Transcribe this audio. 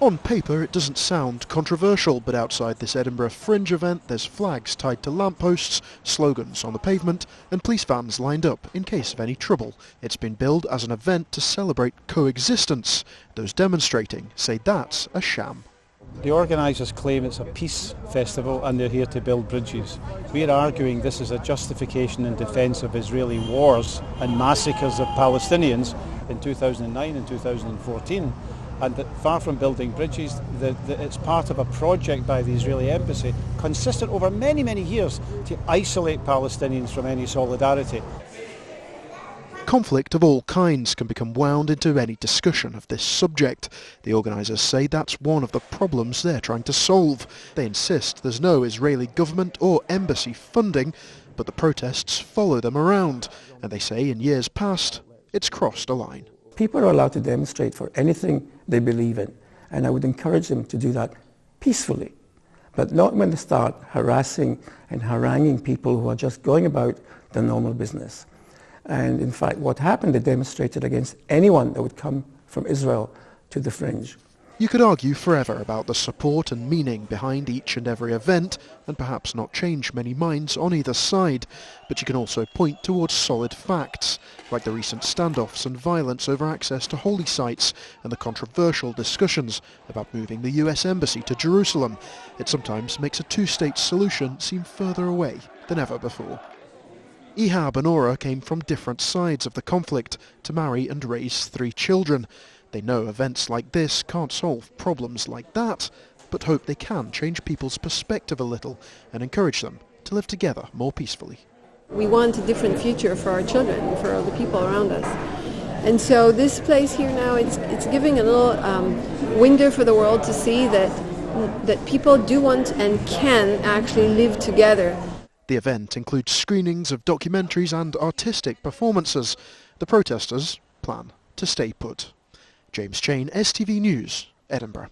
On paper, it doesn't sound controversial, but outside this Edinburgh Fringe event, there's flags tied to lampposts, slogans on the pavement, and police vans lined up in case of any trouble. It's been billed as an event to celebrate coexistence. Those demonstrating say that's a sham. The organisers claim it's a peace festival and they're here to build bridges. We're arguing this is a justification in defence of Israeli wars and massacres of Palestinians in 2009 and 2014. And that far from building bridges, it's part of a project by the Israeli embassy consistent over many, many years to isolate Palestinians from any solidarity. Conflict of all kinds can become wound into any discussion of this subject. The organisers say that's one of the problems they're trying to solve. They insist there's no Israeli government or embassy funding, but the protests follow them around, and they say in years past it's crossed a line. People are allowed to demonstrate for anything they believe in, and I would encourage them to do that peacefully, but not when they start harassing and haranguing people who are just going about their normal business. And in fact, what happened, they demonstrated against anyone that would come from Israel to the Fringe. You could argue forever about the support and meaning behind each and every event, and perhaps not change many minds on either side, but you can also point towards solid facts, like the recent standoffs and violence over access to holy sites and the controversial discussions about moving the US Embassy to Jerusalem. It sometimes makes a two-state solution seem further away than ever before. Ehab and Ora came from different sides of the conflict to marry and raise 3 children. They know events like this can't solve problems like that, but hope they can change people's perspective a little and encourage them to live together more peacefully. We want a different future for our children, for all the people around us. And so this place here now, it's giving a little window for the world to see that people do want and can actually live together. The event includes screenings of documentaries and artistic performances. The protesters plan to stay put. James Chain, STV News, Edinburgh.